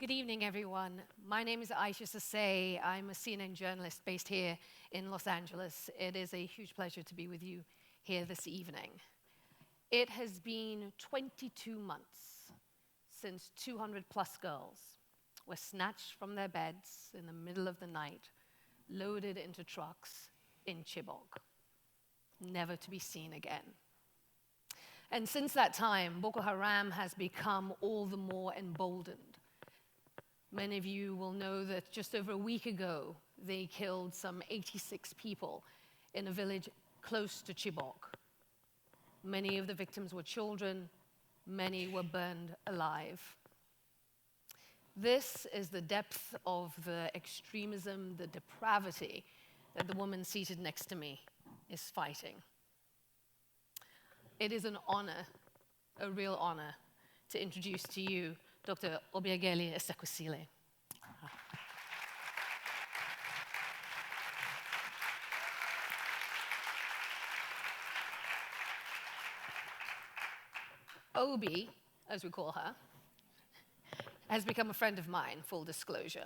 Good evening, everyone. My name is Aisha Sasay. I'm a CNN journalist based here in Los Angeles. It is a huge pleasure to be with you here this evening. It has been 22 months since 200 plus girls were snatched from their beds in the middle of the night, loaded into trucks in Chibok, never to be seen again. And since that time, Boko Haram has become all the more emboldened. Many of you will know that just over a week ago, they killed some 86 people in a village close to Chibok. Many of the victims were children, many were burned alive. This is the depth of the extremism, the depravity that the woman seated next to me is fighting. It is an honor, a real honor, to introduce to you Dr. Obiageli Ezekwesili. Obi, as we call her, has become a friend of mine, full disclosure.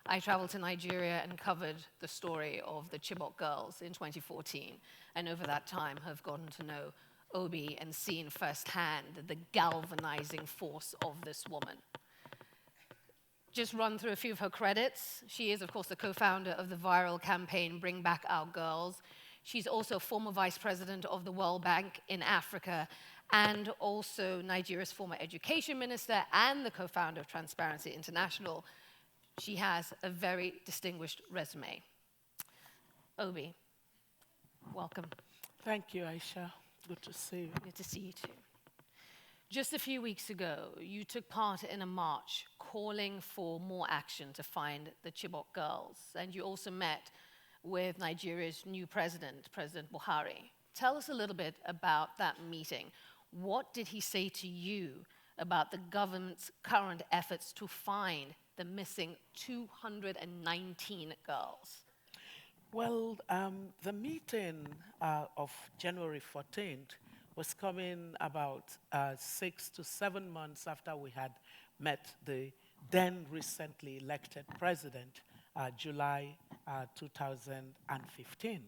I traveled to Nigeria and covered the story of the Chibok girls in 2014, and over that time have gotten to know Obi and seen firsthand the galvanizing force of this woman. Just run through a few of her credits. She is, of course, the co-founder of the viral campaign, Bring Back Our Girls. She's also former vice president of the World Bank in Africa, and also Nigeria's former education minister and the co-founder of Transparency International. She has a very distinguished resume. Obi, welcome. Thank you, Aisha. Good to see you. Good to see you too. Just a few weeks ago, you took part in a march calling for more action to find the Chibok girls, and you also met with Nigeria's new president, President Buhari. Tell us a little bit about that meeting. What did he say to you about the government's current efforts to find the missing 219 girls? Well, the meeting of January 14th was coming about 6 to 7 months after we had met the then recently elected president, July 2015.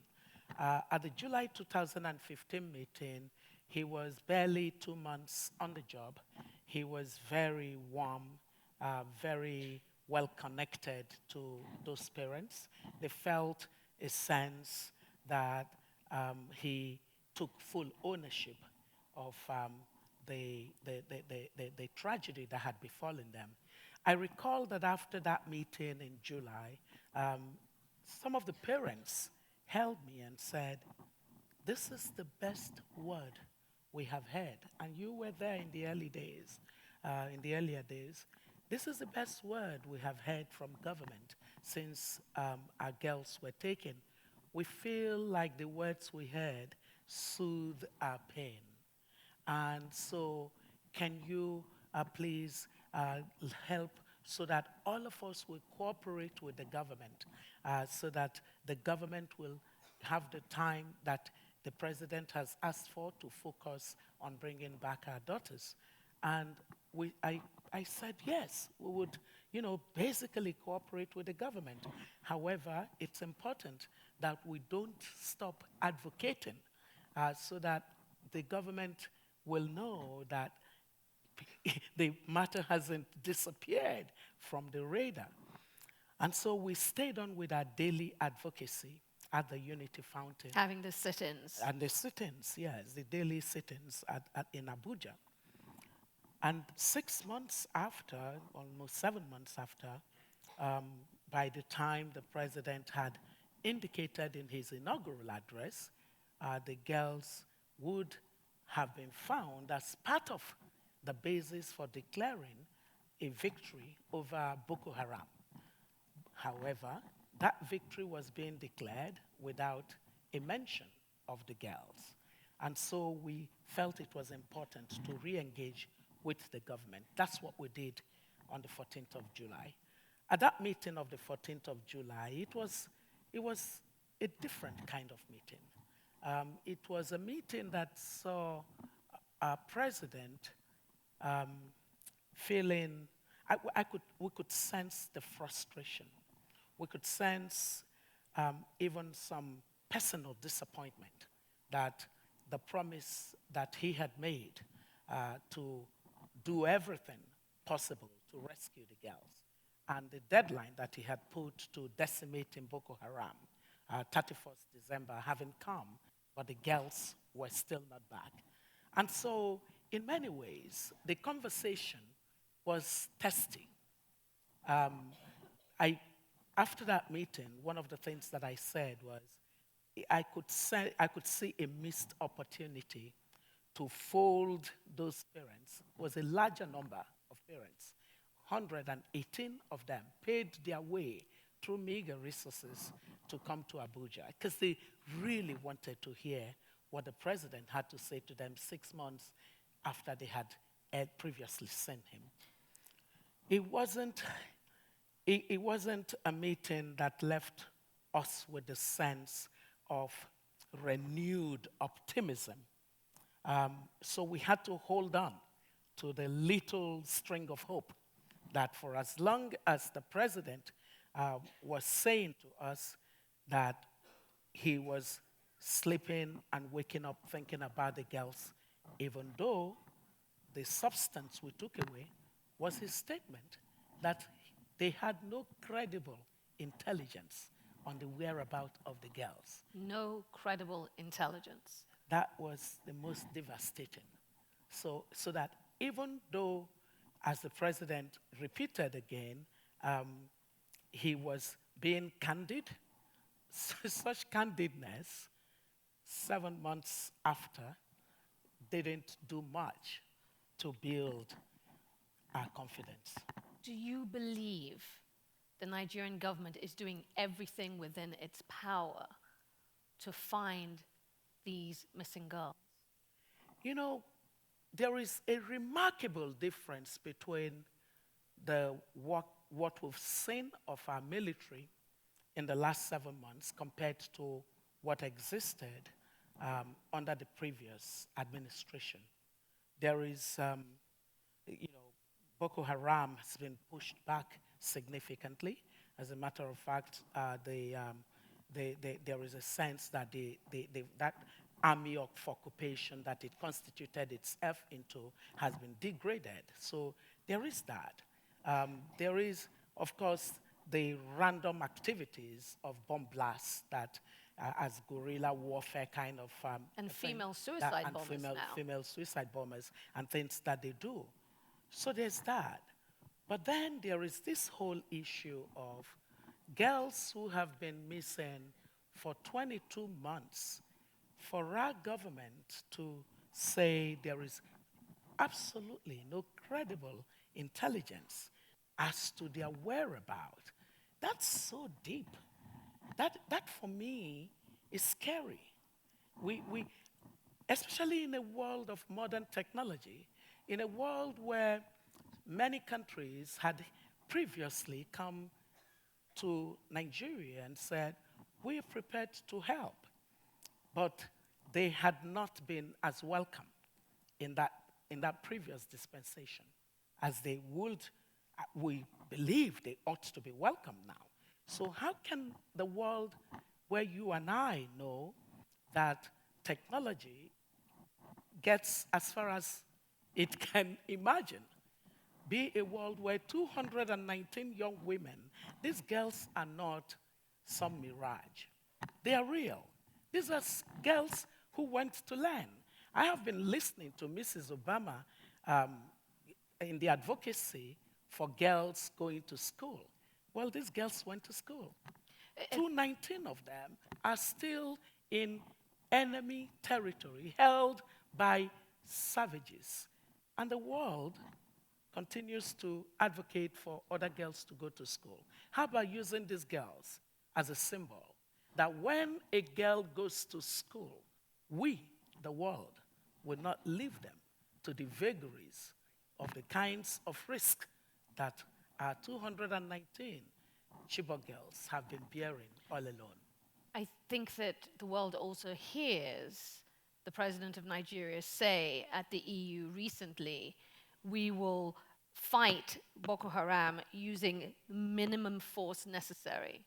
At the July 2015 meeting, he was barely 2 months on the job. He was very warm, very well connected to those parents. They felt a sense that he took full ownership of the tragedy that had befallen them. I recall that after that meeting in July, some of the parents held me and said, "This is the best word we have heard." And you were there in the earlier days. This is the best word we have heard from government since our girls were taken. We feel like the words we heard soothe our pain. And so can you please help so that all of us will cooperate with the government so that the government will have the time that the president has asked for to focus on bringing back our daughters. And I said, yes, we would, basically cooperate with the government. However, it's important that we don't stop advocating so that the government will know that the matter hasn't disappeared from the radar. And so we stayed on with our daily advocacy at the Unity Fountain. Having the sit-ins. And the sit-ins, yes, the daily sit-ins in Abuja. And 6 months after, almost 7 months after, by the time the president had indicated in his inaugural address, the girls would have been found as part of the basis for declaring a victory over Boko Haram. However, that victory was being declared without a mention of the girls. And so we felt it was important to re-engage with the government. That's what we did on the 14th of July. At that meeting of the 14th of July, it was a different kind of meeting. It was a meeting that saw our president feeling we could sense the frustration. We could sense even some personal disappointment that the promise that he had made to do everything possible to rescue the girls and the deadline that he had put to decimating Boko Haram, 31st December, having come, but the girls were still not back. And so, in many ways, the conversation was testy. After that meeting, one of the things that I said was, I could see a missed opportunity to fold those parents. It was a larger number of parents. 118 of them paid their way through meager resources to come to Abuja because they really wanted to hear what the president had to say to them 6 months after they had previously sent him. It wasn't a meeting that left us with the sense of renewed optimism. So we had to hold on to the little string of hope that for as long as the president was saying to us that he was sleeping and waking up thinking about the girls, even though the substance we took away was his statement that they had no credible intelligence on the whereabouts of the girls. No credible intelligence. That was the most devastating. So that even though, as the president repeated again, he was being candid, such candidness, 7 months after, didn't do much to build our confidence. Do you believe the Nigerian government is doing everything within its power to find these missing girls? You know, there is a remarkable difference between what we've seen of our military in the last 7 months compared to what existed under the previous administration. There is, Boko Haram has been pushed back significantly. As a matter of fact, there is a sense that that army of occupation that it constituted itself into has been degraded. So there is that. There is, of course, the random activities of bomb blasts that as guerrilla warfare kind of and female suicide bombers now. Female suicide bombers and things that they do. So there's that. But then there is this whole issue of girls who have been missing for 22 months. For our government to say there is absolutely no credible intelligence as to their whereabouts, that's so deep. That for me is scary. We, especially in a world of modern technology, in a world where many countries had previously come to Nigeria and said, we are prepared to help. But they had not been as welcome in that previous dispensation as they would, we believe they ought to be welcome now. So how can the world where you and I know that technology gets as far as it can imagine, be a world where 219 young women, these girls are not some mirage. They are real. These are girls who went to learn. I have been listening to Mrs. Obama in the advocacy for girls going to school. Well, these girls went to school. 219 of them are still in enemy territory, held by savages. And the world continues to advocate for other girls to go to school. How about using these girls as a symbol that when a girl goes to school, we, the world, will not leave them to the vagaries of the kinds of risk that our 219 Chibok girls have been bearing all alone. I think that the world also hears the president of Nigeria say at the EU recently, we will fight Boko Haram using minimum force necessary.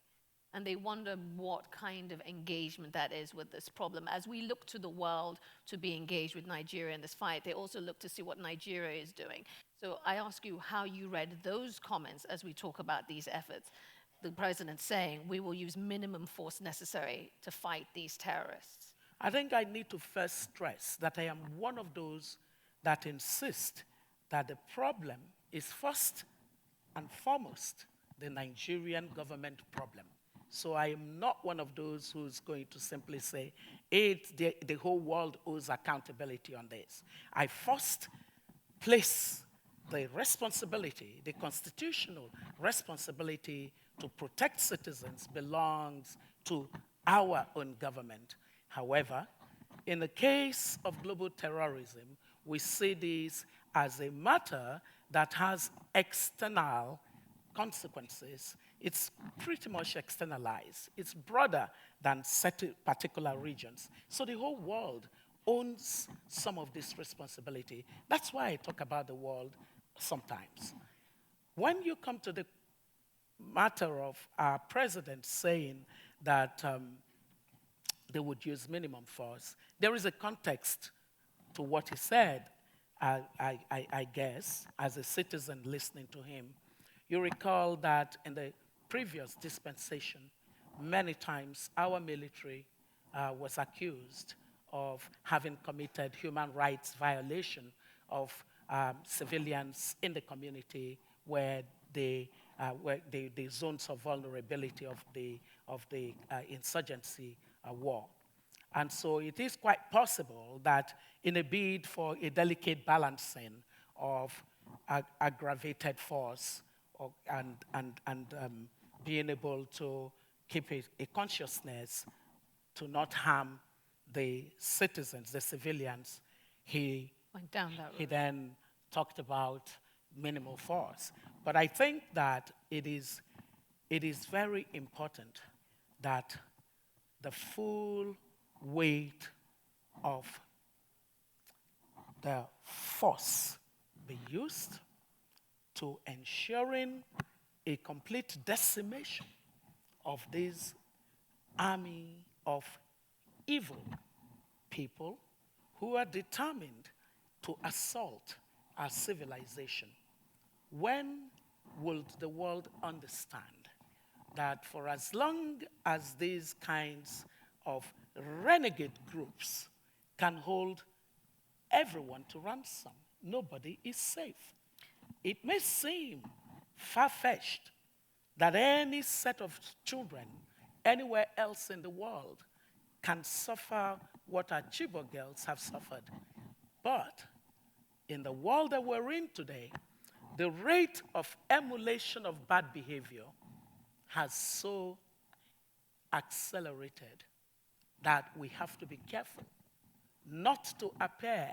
And they wonder what kind of engagement that is with this problem. As we look to the world to be engaged with Nigeria in this fight, they also look to see what Nigeria is doing. So I ask you how you read those comments as we talk about these efforts. The president saying we will use minimum force necessary to fight these terrorists. I think I need to first stress that I am one of those that insist that the problem is first and foremost the Nigerian government problem. So I am not one of those who's going to simply say, the whole world owes accountability on this. I first place the responsibility, the constitutional responsibility to protect citizens belongs to our own government. However, in the case of global terrorism, we see this as a matter that has external consequences. It's pretty much externalized. It's broader than certain particular regions. So the whole world owns some of this responsibility. That's why I talk about the world sometimes. When you come to the matter of our president saying that they would use minimum force, there is a context to what he said, I guess, as a citizen listening to him. You recall that in the previous dispensation, many times our military was accused of having committed human rights violation of civilians in the community where the zones of vulnerability of the insurgency war. And so it is quite possible that in a bid for a delicate balancing of aggravated force and being able to keep a consciousness to not harm the citizens, the civilians, he went down that road. He then talked about minimal force. But I think that it is very important that the full weight of the force be used to ensuring a complete decimation of this army of evil people who are determined to assault our civilization. When will the world understand that for as long as these kinds of renegade groups can hold everyone to ransom, nobody is safe? It may seem far-fetched that any set of children anywhere else in the world can suffer what our Chibok girls have suffered. But in the world that we're in today, the rate of emulation of bad behavior has so accelerated that we have to be careful not to appear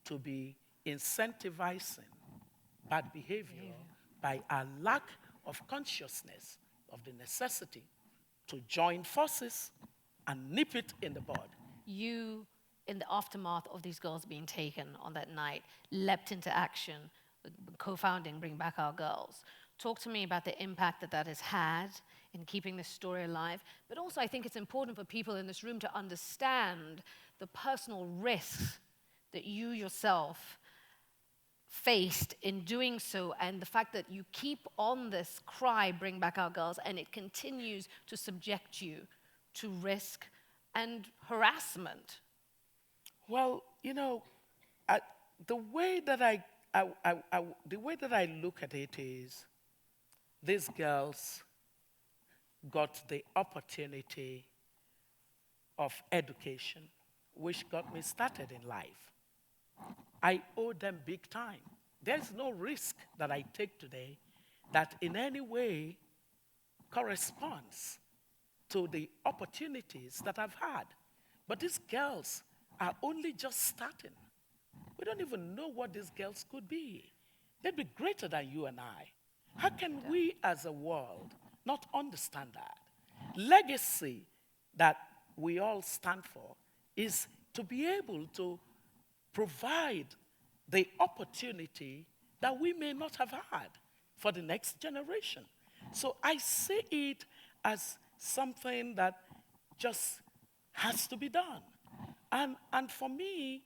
to be incentivizing bad behavior by a lack of consciousness of the necessity to join forces and nip it in the bud. You, in the aftermath of these girls being taken on that night, leapt into action, co-founding Bring Back Our Girls. Talk to me about the impact that that has had in keeping this story alive. But also, I think it's important for people in this room to understand the personal risks that you yourself faced in doing so, and the fact that you keep on this cry, Bring Back Our Girls, and it continues to subject you to risk and harassment. Well, you know, the way that I look at it is, these girls got the opportunity of education, which got me started in life. I owe them big time. There's no risk that I take today that in any way corresponds to the opportunities that I've had. But these girls are only just starting. We don't even know what these girls could be. They'd be greater than you and I. How can we as a world not understand that? Legacy that we all stand for is to be able to provide the opportunity that we may not have had for the next generation. So I see it as something that just has to be done. And for me,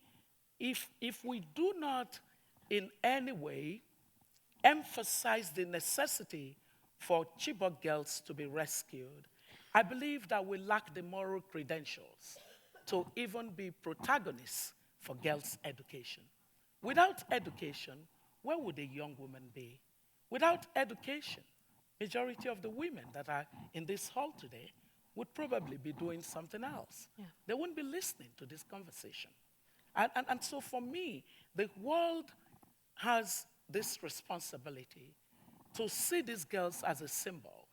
if we do not in any way emphasize the necessity for Chibok girls to be rescued, I believe that we lack the moral credentials to even be protagonists for girls' education. Without education, where would a young woman be? Without education, majority of the women that are in this hall today would probably be doing something else. Yeah. They wouldn't be listening to this conversation. And so for me, the world has this responsibility to see these girls as a symbol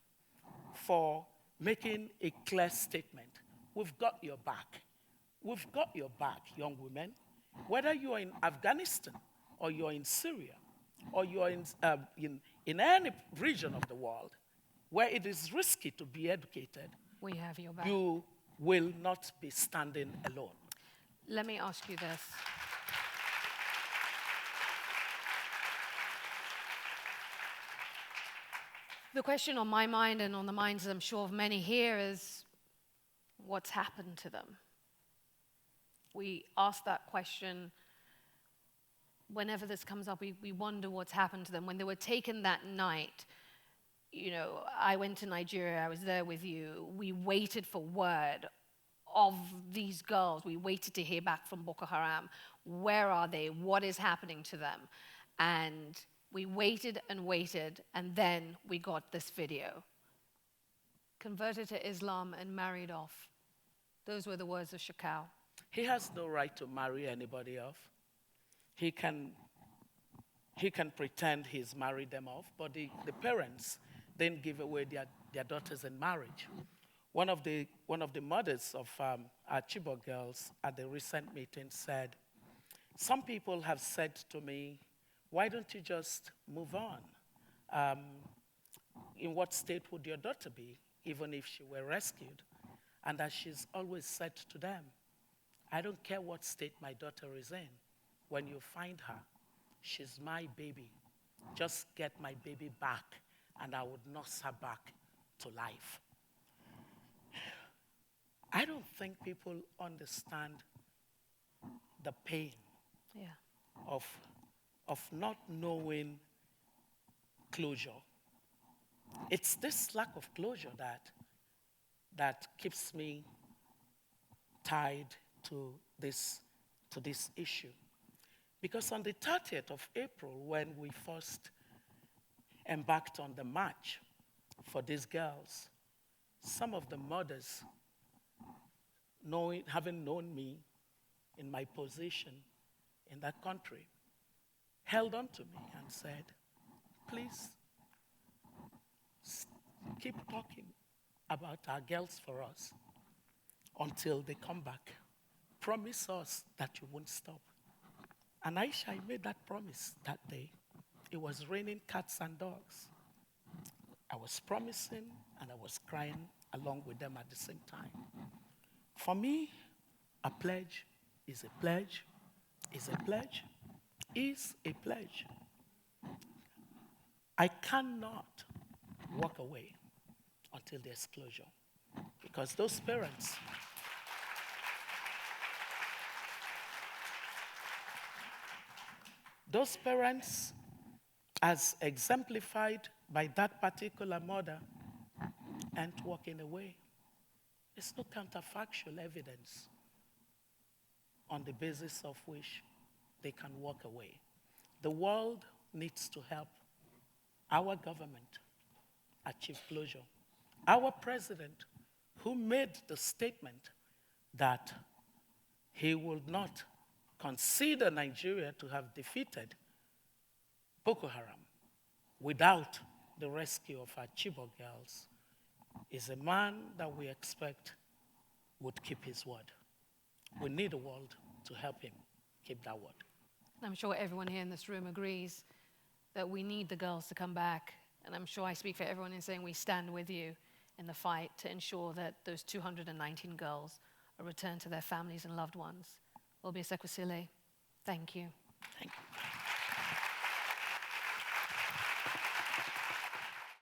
for making a clear statement. We've got your back. We've got your back, young women. Whether you're in Afghanistan or you're in Syria or you're in any region of the world where it is risky to be educated, We have your back. you will not be standing alone. Let me ask you this. The question on my mind and on the minds, I'm sure, of many here is, what's happened to them? We ask that question whenever this comes up. We wonder what's happened to them. When they were taken that night, you know, I went to Nigeria, I was there with you. We waited for word of these girls. We waited to hear back from Boko Haram. Where are they? What is happening to them? And we waited, and then we got this video. Converted to Islam and married off. Those were the words of Shakal. He has no right to marry anybody off. He can pretend he's married them off, but the parents then give away their daughters in marriage. One of the mothers of our Chibok girls at the recent meeting said, "Some people have said to me, why don't you just move on? In what state would your daughter be, even if she were rescued?" And as she's always said to them, "I don't care what state my daughter is in. When you find her, she's my baby. Just get my baby back, and I would nurse her back to life." I don't think people understand the pain of not knowing closure. It's this lack of closure that keeps me tied to this issue. Because on the 30th of April, when we first embarked on the march for these girls, some of the mothers, having known me in my position in that country, held on to me and said, "Please, keep talking about our girls for us until they come back. Promise us that you won't stop." And Aisha, I made that promise that day. It was raining cats and dogs. I was promising and I was crying along with them at the same time. For me, a pledge is a pledge, is a pledge, is a pledge. I cannot walk away until there's closure. Because those parents, as exemplified by that particular mother, aren't walking away. There's no counterfactual evidence on the basis of which they can walk away. The world needs to help our government achieve closure. Our president, who made the statement that he would not consider Nigeria to have defeated Boko Haram without the rescue of our Chibok girls, is a man that we expect would keep his word. We need the world to help him keep that word. I'm sure everyone here in this room agrees that we need the girls to come back. And I'm sure I speak for everyone in saying we stand with you in the fight to ensure that those 219 girls are returned to their families and loved ones. Obiageli Ezekwesili, thank you. Thank you.